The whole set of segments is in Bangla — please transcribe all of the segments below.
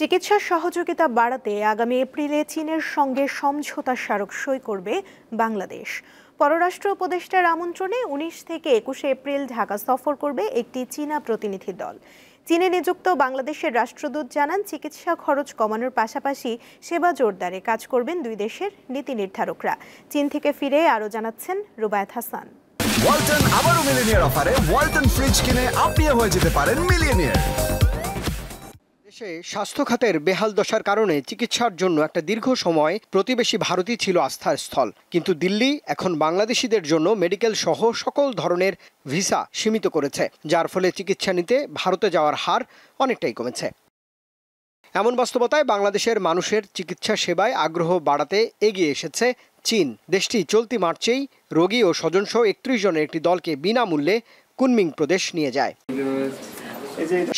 চিকিৎসা সহযোগিতা বাড়াতে আগামী এপ্রিলে চীনের সঙ্গে সমঝোতা স্মারক সই করবে বাংলাদেশ। পররাষ্ট্র উপদেষ্টার আমন্ত্রণে ১৯ থেকে ২১ এপ্রিল ঢাকা সফর করবে একটি চীনা প্রতিনিধি দল। চীনে নিযুক্ত বাংলাদেশের রাষ্ট্রদূত জানান, চিকিৎসা খরচ কমানোর পাশাপাশি সেবা জোরদারে কাজ করবেন দুই দেশের নীতি নির্ধারকরা। চীন থেকে ফিরে আরও জানাচ্ছেন রুবায়েত হাসান। ওয়ালটন আবারও মিলিয়নিয়ার অফারে ওয়ালটন ফ্রিজ কিনে আপনিও হয়ে যেতে পারেন মিলিয়নিয়ার। দেশে স্বাস্থ্য খাতের বেহাল দশার কারণে চিকিৎসার জন্য একটা দীর্ঘ সময় প্রতিবেশী ভারতই ছিল আস্থার স্থল, কিন্তু দিল্লি এখন বাংলাদেশিদের জন্য মেডিকেল সহ সকল ধরনের ভিসা সীমিত করেছে, যার ফলে চিকিৎসা নিতে ভারতে যাওয়ার হার অনেকটাই কমেছে। এমন বাস্তবতায় বাংলাদেশের মানুষের চিকিৎসা সেবায় আগ্রহ বাড়াতে এগিয়ে এসেছে চীন। দেশটি চলতি মার্চেই রোগী ও স্বজনসহ ৩১ জনের একটি দলকে বিনামূল্যে কুনমিং প্রদেশ নিয়ে যায়।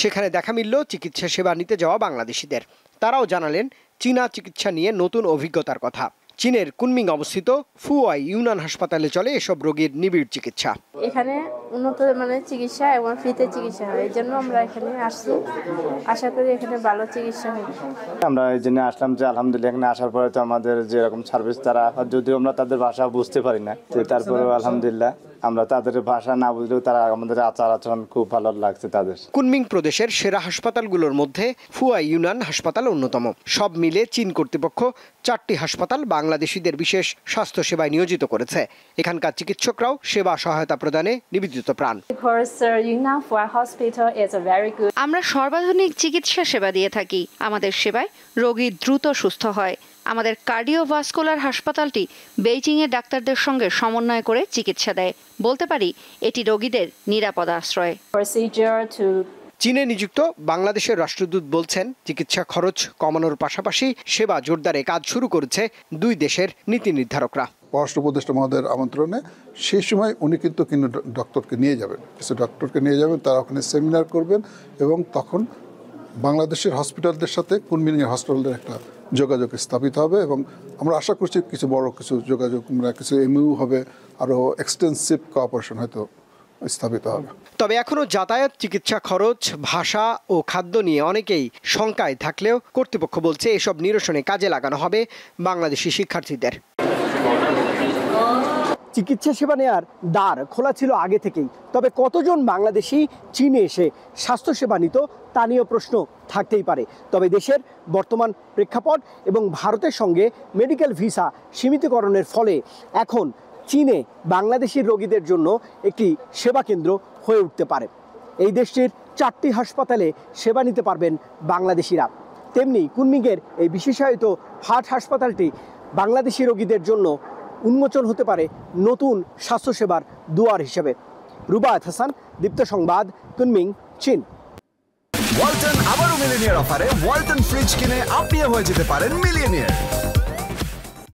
সেখানে দেখা মিলল চিকিৎসা সেবা নিতে যাওয়া বাংলাদেশিদের। তারাও জানালেন চীনা চিকিৎসা নিয়ে নতুন অভিজ্ঞতার কথা। চীনের কুনমিং অবস্থিত ফুয়াই ইউনান হাসপাতালে চলে এসব রোগীর নিবিড় চিকিৎসা। এখানে উন্নত মানের চিকিৎসা এবং ফ্রিতে চিকিৎসা হয়, এই জন্য আমরা এখানে আসছি। আশা করি এখানে ভালো চিকিৎসা হবে। আমরা এই জন্য আসলাম যে আলহামদুলিল্লাহ এখানে আসার পরে তো আমাদের যেরকম সার্ভিস, তারা যদিও আমরা তাদের ভাষা বুঝতে পারি না, তারপরেও আলহামদুলিল্লাহ আমরা তাদের ভাষা না বুঝলেও তারা আমাদের আচার আচরণ খুব ভালো লাগছে তাদের। কুনমিং প্রদেশের সেরা হাসপাতালগুলোর মধ্যে ফুয়াই ইউনান হাসপাতাল অন্যতম। সব মিলে চীন কর্তৃপক্ষ 4টি হাসপাতাল বাংলাদেশিদের বিশেষ স্বাস্থ্য সেবায় নিয়োজিত করেছে। এখানকার চিকিৎসকরাও সেবা সহায়তা প্রদানে নিবেদিত প্রাণ। আমরা সর্বাধুনিক চিকিৎসা সেবা দিয়ে থাকি। আমাদের সেবায় রোগী দ্রুত সুস্থ হয়। আমাদের কার্ডিওভাস্কুলার হাসপাতালটি বেইজিংয়ের ডাক্তারদের সঙ্গে সমন্বয় করে চিকিৎসা দেয়। বলতে পারি এটি রোগীদের নিরাপদ আশ্রয়। চীনে নিযুক্ত বাংলাদেশের রাষ্ট্রদূত বলছেন, চিকিৎসা খরচ কমানোর পাশাপাশি সেবা জোরদারে কাজ শুরু করেছে দুই দেশের নীতি নির্ধারকরা। পররাষ্ট্র উপদেষ্টা মহোদয়ের আমন্ত্রণে সেই সময় উনি কিন্তু ডক্টরকে নিয়ে যাবেন, কিছু ডক্টরকে নিয়ে যাবেন, তারা ওখানে সেমিনার করবেন এবং তখন বাংলাদেশের হসপিটালদের সাথে কুনমিংয়ের হসপিটালদের একটা যোগাযোগ স্থাপিত হবে এবং আমরা আশা করছি কিছু বড় কিছু যোগাযোগ, কিছু এমইউ হবে, আরও এক্সটেন্সিভ কোঅপারেশন হয়তো স্থাপিত হবে। তবে এখনো যাতায়াত, চিকিৎসা খরচ, ভাষা ও খাদ্য নিয়ে অনেকেই শঙ্কায় থাকলেও কর্তৃপক্ষ বলছে এসব নিরসনে কাজে লাগানো হবে বাংলাদেশি শিক্ষার্থীদের। চিকিৎসা সেবা নেওয়ার দ্বার খোলা ছিল আগে থেকেই, তবে কতজন বাংলাদেশি চীনে এসে স্বাস্থ্যসেবা নিত তা নিয়েও প্রশ্ন থাকতেই পারে। তবে দেশের বর্তমান প্রেক্ষাপট এবং ভারতের সঙ্গে মেডিকেল ভিসা সীমিতকরণের ফলে এখন চীনে বাংলাদেশি রোগীদের জন্য একটি সেবা কেন্দ্র হয়ে উঠতে পারে। এই দেশটির 4টি হাসপাতালে সেবা নিতে পারবেন বাংলাদেশিরা। তেমনি কুনমিংয়ের এই বিশেষায়িত হার্ট হাসপাতালটি বাংলাদেশি রোগীদের জন্য উন্মোচন হতে পারে নতুন স্বাস্থ্যসেবার দুয়ার হিসেবে। রুবায়েত হাসান, দীপ্ত সংবাদ, কুনমিং, চীন। ওয়ালটন আবারও মিলিয়নিয়ার অফারে ওয়ালটন ফ্রিজ কিনে আপনিও হয়ে যেতে পারেন মিলিয়নিয়ার।